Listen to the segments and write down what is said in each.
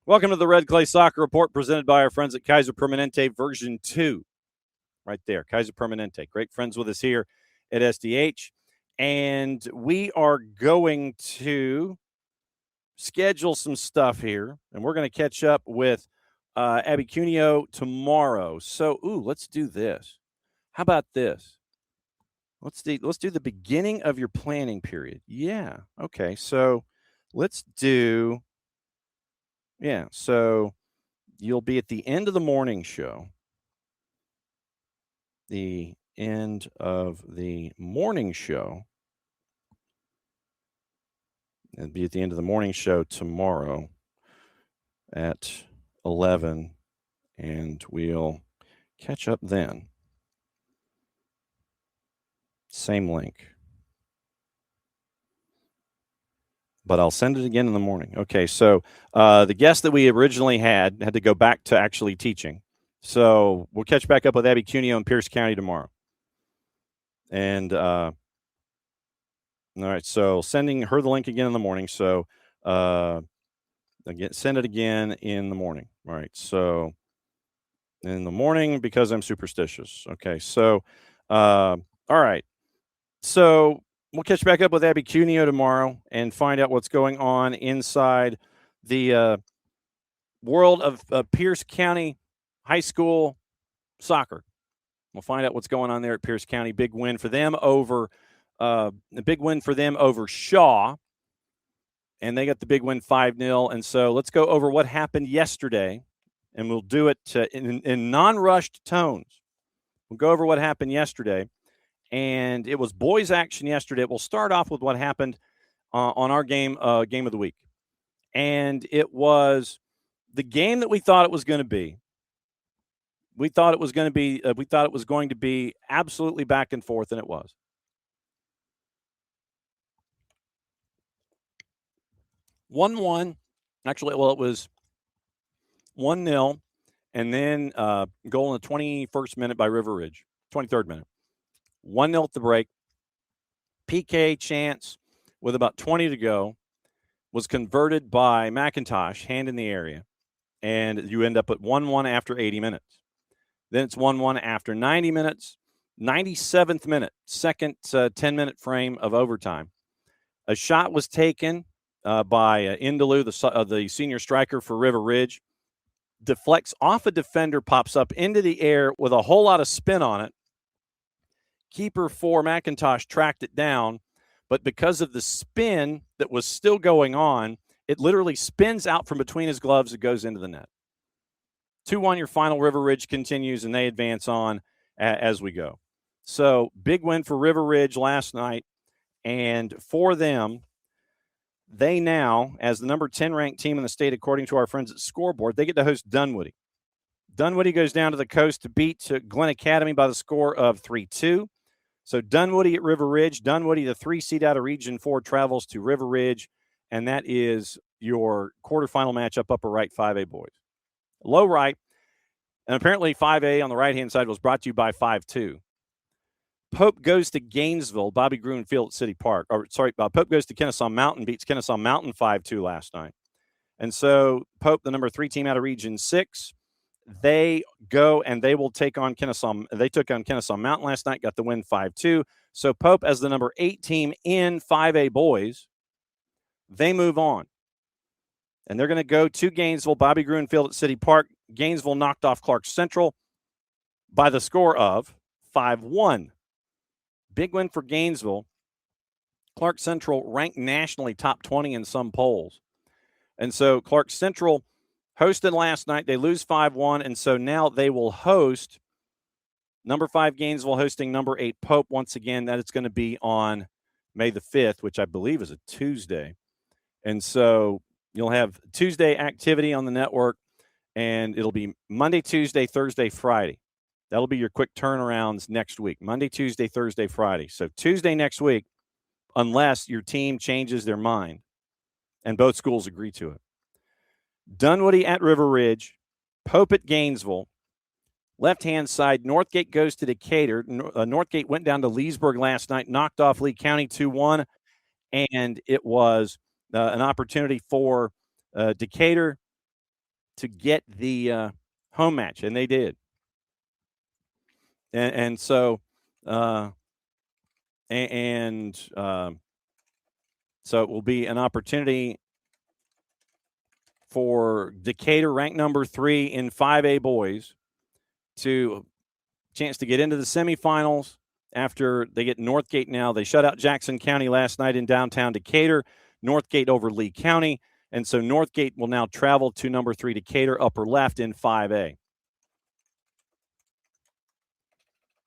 Welcome to the Red Clay Soccer Report presented by our friends at Kaiser Permanente version 2. Right there, Kaiser Permanente. Great friends with us here at SDH. And we are going to schedule some stuff here, and we're going to catch up with Abby Cuneo tomorrow. So, let's do this. How about this? Let's do the beginning of your planning period. Yeah. Okay. So let's do. Yeah. So you'll be at the end of the morning show. The end of the morning show. It'll be at the end of the morning show tomorrow at 11, and we'll catch up then. Same link. But I'll send it again in the morning. Okay, so the guest that we originally had to go back to actually teaching. So we'll catch back up with Abby Cuneo in Pierce County tomorrow. And all right, so sending her the link again in the morning. So again, send it again in the morning. All right, so in the morning because I'm superstitious. Okay, so all right, so we'll catch back up with Abby Cuneo tomorrow and find out what's going on inside the world of Pierce County High School soccer. We'll find out what's going on there at Pierce County. Big win for them over Shaw. And they got the big win 5-0. And so let's go over what happened yesterday, and we'll do it in non-rushed tones. We'll go over what happened yesterday. And it was boys action yesterday. We'll start off with what happened on our game of the week. And it was the game that we thought it was going to be. We thought it was going to be absolutely back and forth, and it was. It was 1-0, and then goal in the 21st minute by River Ridge, 23rd minute. 1-0 at the break. PK chance with about 20 to go was converted by McIntosh, hand in the area, and you end up at 1-1 after 80 minutes. Then it's 1-1 after 90 minutes, 97th minute, second 10-minute frame of overtime. A shot was taken by Indaloo, the senior striker for River Ridge, deflects off a defender, pops up into the air with a whole lot of spin on it. Keeper for McIntosh tracked it down, but because of the spin that was still going on, it literally spins out from between his gloves and goes into the net. 2-1, your final. River Ridge continues, and they advance on as we go. So, big win for River Ridge last night. And for them, they now, as the number 10 ranked team in the state, according to our friends at Scoreboard, they get to host Dunwoody. Dunwoody goes down to the coast to beat Glen Academy by the score of 3-2. So Dunwoody at River Ridge. Dunwoody, the 3 seed out of Region 4, travels to River Ridge, and that is your quarterfinal matchup, upper right 5A boys. Low right, and apparently 5A on the right-hand side was brought to you by 5-2. Pope goes to Gainesville, Bobby Gruen Field at City Park. Pope goes to Kennesaw Mountain, beats Kennesaw Mountain 5-2 last night. And so Pope, the number 3 team out of Region 6, they go and they will take on Kennesaw. They took on Kennesaw Mountain last night, got the win 5-2. So Pope, as the number 8 team in 5A boys, they move on. And they're going to go to Gainesville, Bobby Gruen Field at City Park. Gainesville knocked off Clark Central by the score of 5-1. Big win for Gainesville. Clark Central ranked nationally top 20 in some polls. And so Clark Central hosted last night. They lose 5-1, and so now they will host number 5 Gainesville hosting number 8 Pope once again. That is going to be on May the 5th, which I believe is a Tuesday. And so you'll have Tuesday activity on the network, and it'll be Monday, Tuesday, Thursday, Friday. That'll be your quick turnarounds next week. Monday, Tuesday, Thursday, Friday. So Tuesday next week, unless your team changes their mind and both schools agree to it. Dunwoody at River Ridge, Pope at Gainesville. Left-hand side, Northgate goes to Decatur. Northgate went down to Leesburg last night, knocked off Lee County 2-1, and it was an opportunity for Decatur to get the home match, and they did. And so so it will be an opportunity for Decatur, ranked number 3 in 5A boys, to chance to get into the semifinals after they get Northgate now. They shut out Jackson County last night in downtown Decatur, Northgate over Lee County, and so Northgate will now travel to number 3 Decatur, upper left in 5A.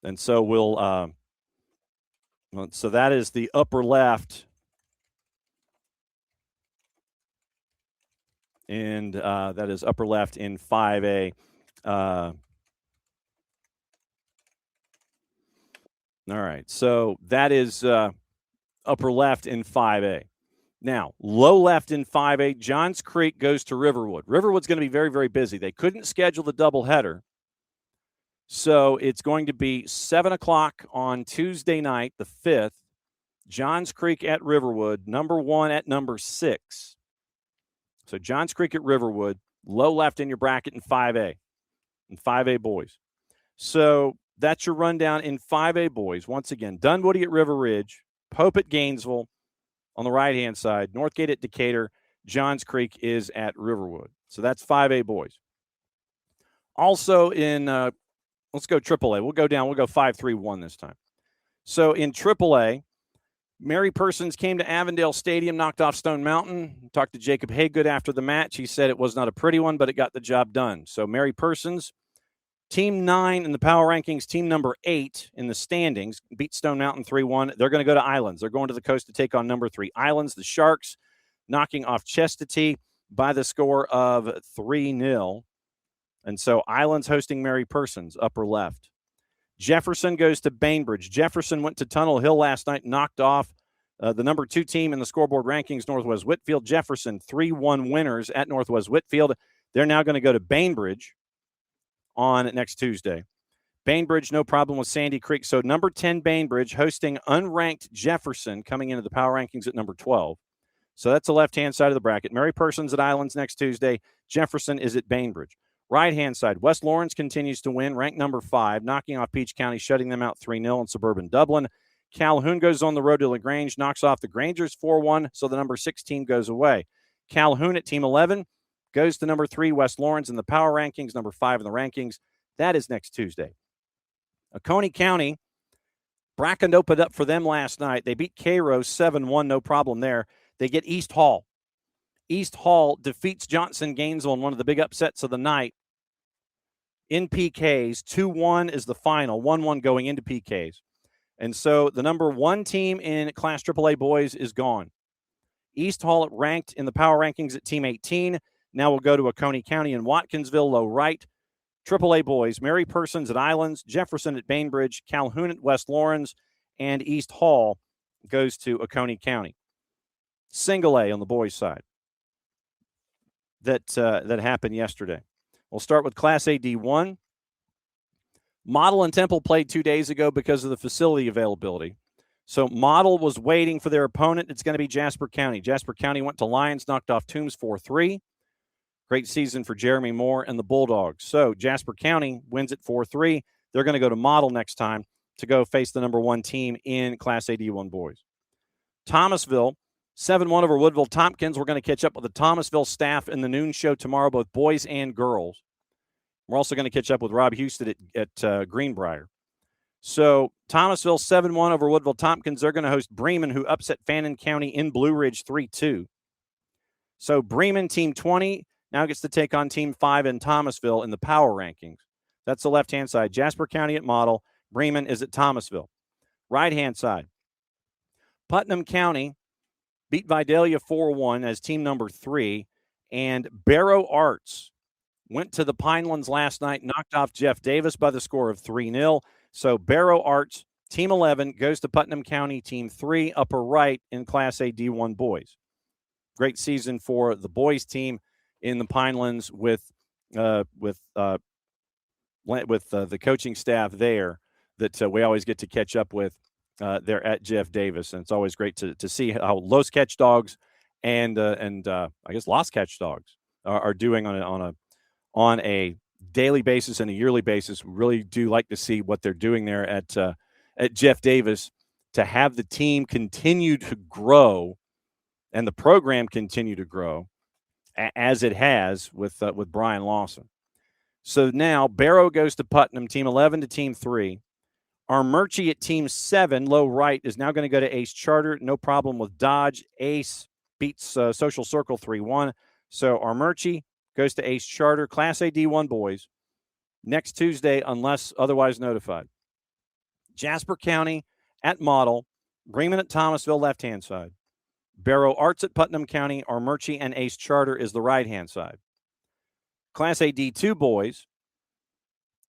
And so so that is the upper left. And that is upper left in 5A. All right, so that is upper left in 5A. Now, low left in 5A, Johns Creek goes to Riverwood. Riverwood's going to be very, very busy. They couldn't schedule the doubleheader, so it's going to be 7 o'clock on Tuesday night, the 5th. Johns Creek at Riverwood, number 1 at number 6. So Johns Creek at Riverwood, low left in your bracket in 5A, in 5A boys. So that's your rundown in 5A boys. Once again, Dunwoody at River Ridge, Pope at Gainesville on the right-hand side, Northgate at Decatur, Johns Creek is at Riverwood. So that's 5A boys. Also in, let's go AAA. We'll go down. We'll go 5-3-1 this time. So in AAA, Mary Persons came to Avondale Stadium, knocked off Stone Mountain. Talked to Jacob Haygood after the match. He said it was not a pretty one, but it got the job done. So Mary Persons, team 9 in the power rankings, team number 8 in the standings, beat Stone Mountain 3-1. They're going to go to Islands. They're going to the coast to take on number 3 Islands. The Sharks knocking off Chestatee by the score of 3-0. And so Islands hosting Mary Persons, upper left. Jefferson goes to Bainbridge. Jefferson went to Tunnel Hill last night, knocked off the number 2 team in the scoreboard rankings, Northwest Whitfield. Jefferson, 3-1 winners at Northwest Whitfield. They're now going to go to Bainbridge on next Tuesday. Bainbridge, no problem with Sandy Creek. So number 10 Bainbridge hosting unranked Jefferson, coming into the power rankings at number 12. So that's the left-hand side of the bracket. Mary Persons at Islands next Tuesday. Jefferson is at Bainbridge. Right-hand side, West Lawrence continues to win, ranked number 5, knocking off Peach County, shutting them out 3-0 in suburban Dublin. Calhoun goes on the road to LaGrange, knocks off the Grangers 4-1, so the number 6 team goes away. Calhoun at team 11 goes to number 3, West Lawrence in the power rankings, number 5 in the rankings. That is next Tuesday. Oconee County, Bracken opened up for them last night. They beat Cairo 7-1, no problem there. They get East Hall. East Hall defeats Johnson Gainesville in one of the big upsets of the night in PKs. 2-1 is the final, 1-1 going into PKs. And so the number 1 team in Class AAA boys is gone. East Hall ranked in the power rankings at team 18. Now we'll go to Oconee County and Watkinsville, low right. AAA boys, Mary Persons at Islands, Jefferson at Bainbridge, Calhoun at West Lawrence, and East Hall goes to Oconee County. Single A on the boys' side. That happened yesterday. We'll start with Class A D1. Model and Temple played 2 days ago because of the facility availability. So Model was waiting for their opponent. It's going to be Jasper County. Jasper County went to Lions, knocked off Toombs 4-3. Great season for Jeremy Moore and the Bulldogs. So Jasper County wins it 4-3. They're going to go to Model next time to go face the number 1 team in Class A D1 boys. Thomasville, 7-1 over Woodville Tompkins. We're going to catch up with the Thomasville staff in the noon show tomorrow, both boys and girls. We're also going to catch up with Rob Houston at Greenbrier. So Thomasville 7-1 over Woodville Tompkins. They're going to host Bremen, who upset Fannin County in Blue Ridge 3-2. So Bremen, team 20, now gets to take on team 5 in Thomasville in the power rankings. That's the left-hand side. Jasper County at Model. Bremen is at Thomasville. Right-hand side. Putnam County beat Vidalia 4-1 as team number 3. And Barrow Arts went to the Pinelands last night, knocked off Jeff Davis by the score of 3-0. So Barrow Arts, team 11, goes to Putnam County, team 3, upper right in Class A D1 boys. Great season for the boys team in the Pinelands with the coaching staff there that we always get to catch up with there at Jeff Davis. And it's always great to see how Los Catch Dogs and I guess Los Catch Dogs are doing on a on a daily basis and a yearly basis. We really do like to see what they're doing there at Jeff Davis to have the team continue to grow and the program continue to grow as it has with Brian Lawson. So now Barrow goes to Putnam, team 11 to team 3. Armurchie at team 7, low right, is now going to go to Ace Charter. No problem with Dodge. Ace beats Social Circle 3-1. So Armurchie goes to Ace Charter. Class A D1 boys next Tuesday unless otherwise notified. Jasper County at Model. Bremen at Thomasville, left-hand side. Barrow Arts at Putnam County. Armurchie and Ace Charter is the right-hand side. Class A D2 boys.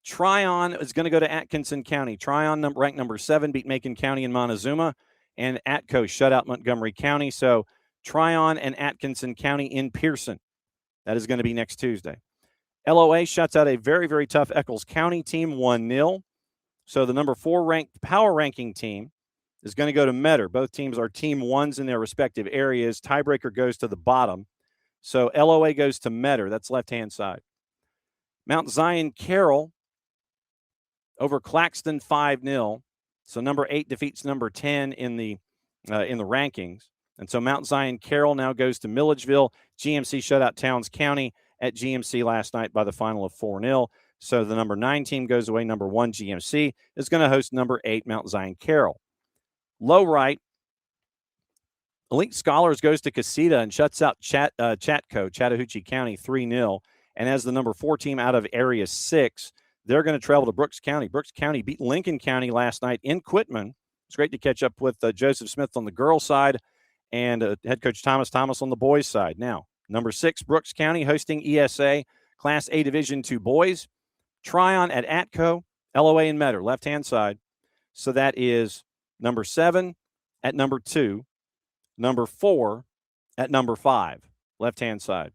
Tryon is going to go to Atkinson County. Tryon, ranked number 7, beat Macon County and Montezuma. And Atco shut out Montgomery County. So Tryon and Atkinson County in Pearson. That is going to be next Tuesday. LOA shuts out a very, very tough Eccles County team, 1-0. So the number 4 ranked power ranking team is going to go to Metter. Both teams are team 1s in their respective areas. Tiebreaker goes to the bottom. So LOA goes to Metter. That's left-hand side. Mount Zion Carroll over Claxton 5-0. So number 8 defeats number 10 in the rankings. And so Mount Zion Carroll now goes to Milledgeville. GMC shut out Towns County at GMC last night by the final of 4-0. So the number 9 team goes away. Number 1 GMC is going to host number 8 Mount Zion Carroll. Low right, Elite Scholars goes to Casita and shuts out Chatco, Chattahoochee County 3-0. And as the number 4 team out of Area 6, they're going to travel to Brooks County. Brooks County beat Lincoln County last night in Quitman. It's great to catch up with Joseph Smith on the girls' side and head coach Thomas on the boys' side. Now, number 6, Brooks County hosting ESA, Class A Division II boys. Tryon at Atco, LOA and Metter, left-hand side. So that is number 7 at number 2, number 4 at number 5, left-hand side.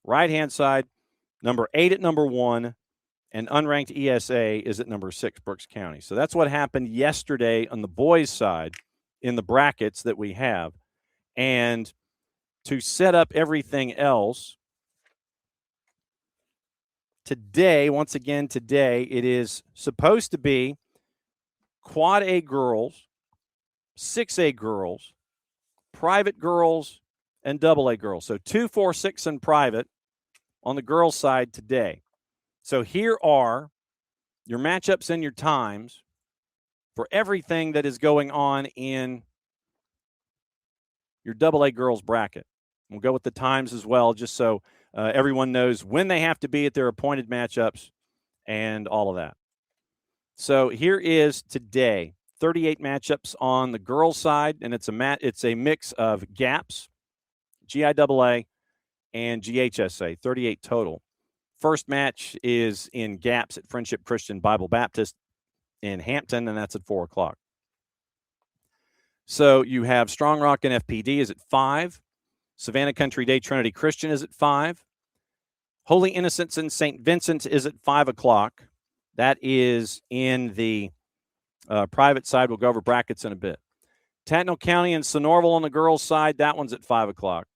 Right-hand side, number 8 at number 1, and unranked ESA is at number 6, Brooks County. So that's what happened yesterday on the boys' side in the brackets that we have. And to set up everything else, today, once again today, it is supposed to be Quad A girls, 6A girls, private girls, and double A girls. So 2, 4, 6 and private on the girls' side today. So here are your matchups and your times for everything that is going on in your double A girls bracket. We'll go with the times as well, just so everyone knows when they have to be at their appointed matchups and all of that. So here is today, 38 matchups on the girls' side, and it's a mix of GAPS, GIAA, and GHSA, 38 total. First match is in GAPS at Friendship Christian Bible Baptist in Hampton, and that's at 4 o'clock. So you have Strong Rock and FPD is at 5. Savannah Country Day Trinity Christian is at 5. Holy Innocents and St. Vincent is at 5 o'clock. That is in the private side. We'll go over brackets in a bit. Tattnall County and Sonorville on the girls' side, that one's at 5 o'clock.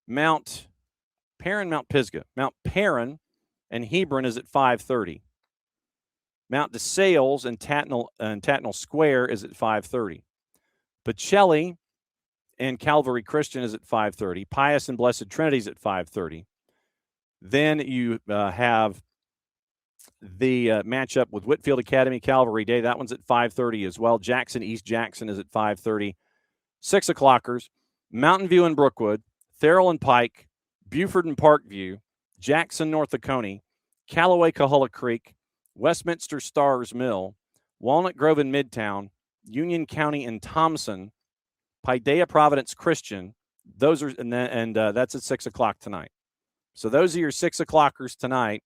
Mount Perrin, Mount Pisgah. Mount Perrin and Hebron is at 5:30. Mount DeSales and Tattnall Square is at 5:30. Pacelli and Calvary Christian is at 5:30. Pius and Blessed Trinity is at 5:30. Then you have the matchup with Whitfield Academy Calvary Day. That one's at 5:30 as well. Jackson East Jackson is at 5:30. 6 o'clockers. Mountain View and Brookwood. Thurl and Pike. Buford and Parkview. Jackson North Oconee. Callaway Coahulla Creek. Westminster Stars Mill. Walnut Grove and Midtown. Union County and Thompson. Paideia Providence Christian. Those are and that's at 6 o'clock tonight. So those are your 6 o'clockers tonight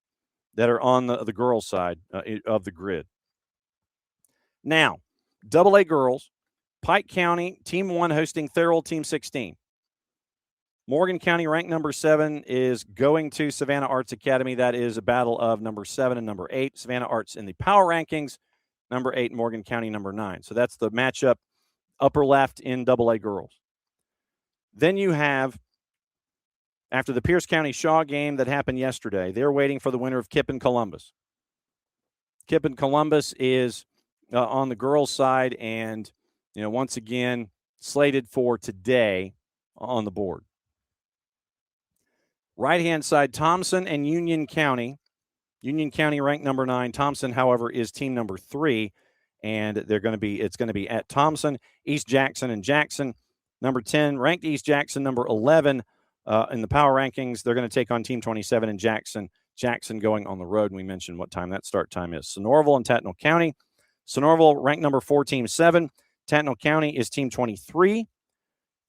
that are on the girls' side of the grid. Now, double A girls, Pike County, Team 1 hosting Thurl, Team 16. Morgan County, ranked number 7, is going to Savannah Arts Academy. That is a battle of number 7 and number 8. Savannah Arts in the power rankings, number 8, Morgan County, number 9. So that's the matchup upper left in double A girls. Then you have After the Pierce County Shaw game that happened yesterday, they're waiting for the winner of Kipp and Columbus. Kipp and Columbus is on the girls' side, and once again slated for today on the board. Right-hand side, Thompson and Union County. Union County ranked number 9. Thompson, however, is team number 3, and it's going to be at Thompson. East Jackson and Jackson, number 10, ranked East Jackson, number 11 in the power rankings. They're going to take on team 27 in Jackson. Jackson going on the road, and we mentioned what time that start time is. Sonoraville and Tattnall County. Sonoraville ranked number 4, team 7. Tattnall County is team 23,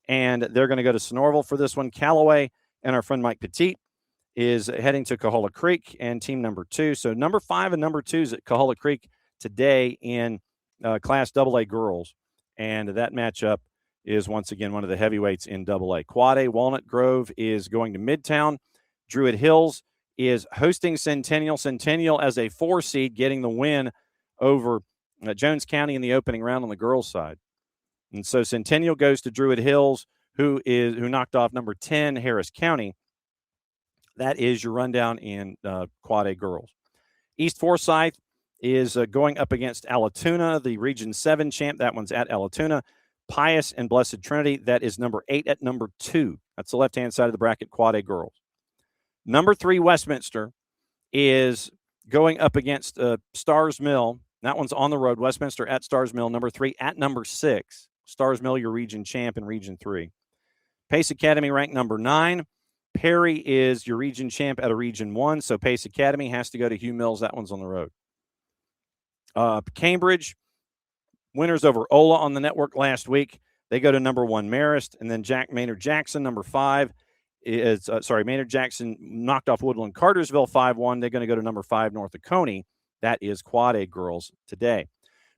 and they're going to go to Sonoraville for this one. Callaway and our friend Mike Petit is heading to Coahulla Creek and team number 2. So number 5 and number 2 is at Coahulla Creek today in Class AA girls. And that matchup is once again one of the heavyweights in AA. Quad A, Walnut Grove is going to Midtown. Druid Hills is hosting Centennial. Centennial as a 4 seed getting the win over Jones County in the opening round on the girls' side. And so Centennial goes to Druid Hills, who knocked off number 10 Harris County. That is your rundown in Quad A girls. East Forsyth is going up against Alatoona, the Region 7 champ. That one's at Alatoona. Pius and Blessed Trinity, that is number 8 at number 2. That's the left-hand side of the bracket, Quad A girls. Number 3, Westminster, is going up against Stars Mill. That one's on the road. Westminster at Stars Mill. Number 3 at number 6. Stars Mill, your region champ in Region 3. Pace Academy ranked number 9. Perry is your region champ at a Region 1, so Pace Academy has to go to Hugh Mills. That one's on the road. Cambridge, winners over Ola on the network last week. They go to number 1, Marist, and then Maynard Jackson, number 5, is Maynard Jackson knocked off Woodland Cartersville 5-1. They're going to go to number 5, North Oconee. That is Quad A girls today.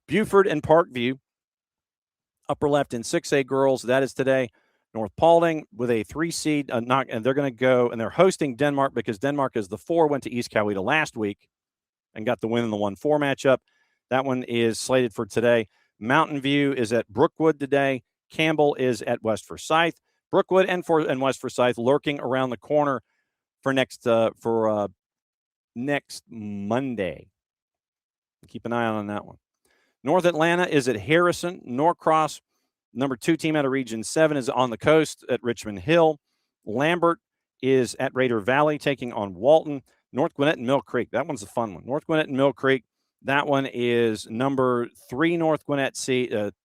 Buford and Parkview, upper left in 6A girls. That is today. North Paulding with a 3 seed, and they're going to go, and they're hosting Denmark because Denmark is the 4, went to East Coweta last week and got the win in the 1-4 matchup. That one is slated for today. Mountain View is at Brookwood today. Campbell is at West Forsyth. Brookwood and West Forsyth lurking around the corner for next Monday. Keep an eye on that one. North Atlanta is at Harrison. Norcross, number 2 team out of Region 7, is on the coast at Richmond Hill. Lambert is at Raider Valley taking on Walton. North Gwinnett and Mill Creek. That one's a fun one. North Gwinnett and Mill Creek. That one is number 3 North Gwinnett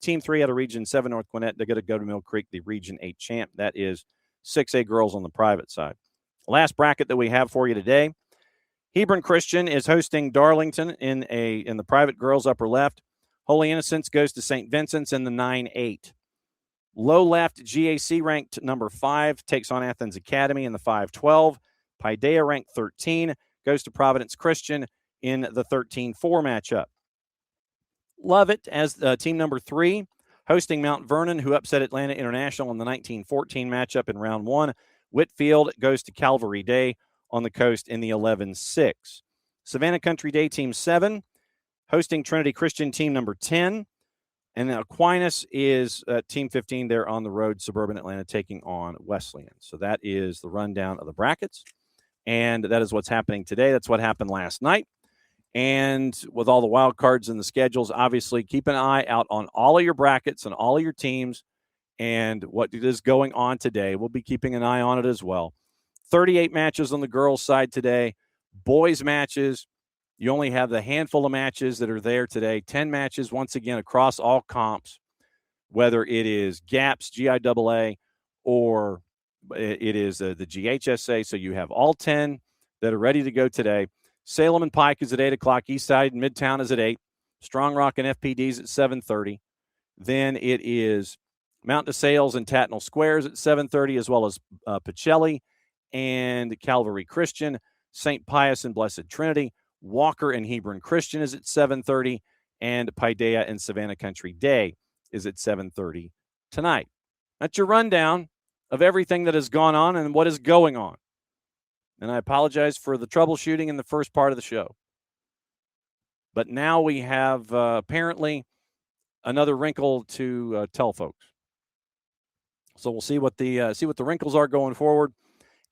team 3 out of Region 7 North Gwinnett. They're going to go to Mill Creek, the Region 8 champ. That is 6A girls on the private side. Last bracket that we have for you today. Hebron Christian is hosting Darlington in the private girls upper left. Holy Innocents goes to St. Vincent's in the 9-8. Low left, GAC ranked number 5, takes on Athens Academy in the 5-12. Paideia ranked 13, goes to Providence Christian in the 13-4 matchup. Lovett as team number 3, hosting Mount Vernon, who upset Atlanta International in the 19-14 matchup in round 1. Whitfield goes to Calvary Day on the coast in the 11-6. Savannah Country Day team 7, hosting Trinity Christian team number 10. And then Aquinas is team 15 there on the road, Suburban Atlanta taking on Wesleyan. So that is the rundown of the brackets. And that is what's happening today. That's what happened last night. And with all the wild cards and the schedules, obviously keep an eye out on all of your brackets and all of your teams and what is going on today. We'll be keeping an eye on it as well. 38 matches on the girls' side today. Boys' matches, you only have the handful of matches that are there today. 10 matches, once again, across all comps, whether it is GAPS, GIAA, or it is the GHSA. So you have all 10 that are ready to go today. Salem and Pike is at 8 o'clock. Eastside and Midtown is at 8. Strong Rock and FPD's at 7:30. Then it is Mount DeSales and Tattnall Squares at 7:30, as well as Pacelli and Calvary Christian. St. Pius and Blessed Trinity. Walker and Hebron Christian is at 7:30, and Paideia and Savannah Country Day is at 7:30 tonight. That's your rundown of everything that has gone on and what is going on. And I apologize for the troubleshooting in the first part of the show. But now we have apparently another wrinkle to tell folks. So we'll see what the wrinkles are going forward.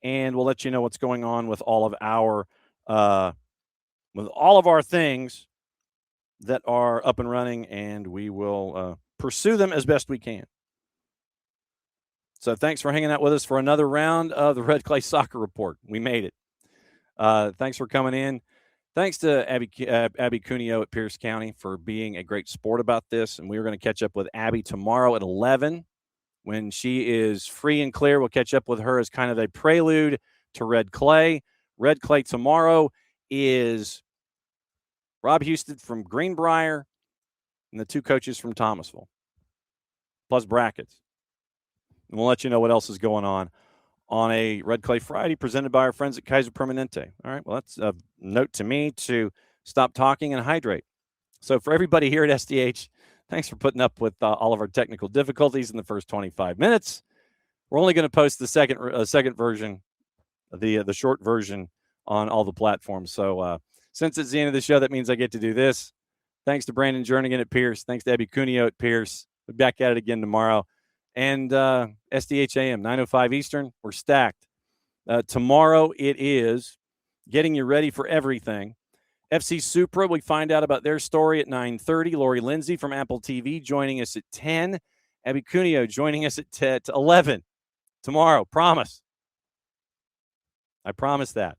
and we'll let you know what's going on with all of our things that are up and running, and we will pursue them as best we can. So thanks for hanging out with us for another round of the Red Clay Soccer Report. We made it. Thanks for coming in. Thanks to Abby Cuneo at Pierce County for being a great sport about this. And we're going to catch up with Abby tomorrow at 11 when she is free and clear. We'll catch up with her as kind of a prelude to Red Clay. Red Clay tomorrow is Rob Houston from Greenbrier and the two coaches from Thomasville, plus brackets. And we'll let you know what else is going on a Red Clay Friday presented by our friends at Kaiser Permanente. All right, well, that's a note to me to stop talking and hydrate. So for everybody here at SDH, thanks for putting up with all of our technical difficulties in the first 25 minutes. We're only going to post the second version, the short version, on all the platforms. So since it's the end of the show, that means I get to do this. Thanks to Brandon Jernigan at Pierce. Thanks to Abby Cuneo at Pierce. We'll be back at it again tomorrow. And SDH AM, 9:05 Eastern, we're stacked. Tomorrow it is getting you ready for everything. FC Supra, we find out about their story at 9:30. Lori Lindsay from Apple TV joining us at 10. Abby Cuneo joining us at 11 tomorrow. Promise. I promise that.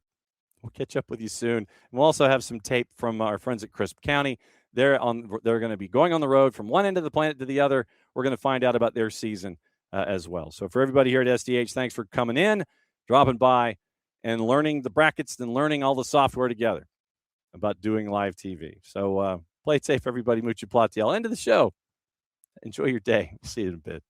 We'll catch up with you soon. And we'll also have some tape from our friends at Crisp County. They're going to be going on the road from one end of the planet to the other. We're going to find out about their season as well. So for everybody here at SDH, thanks for coming in, dropping by, and learning the brackets and learning all the software together about doing live TV. So play it safe, everybody. Mucho platiel. End of the show. Enjoy your day. We'll see you in a bit.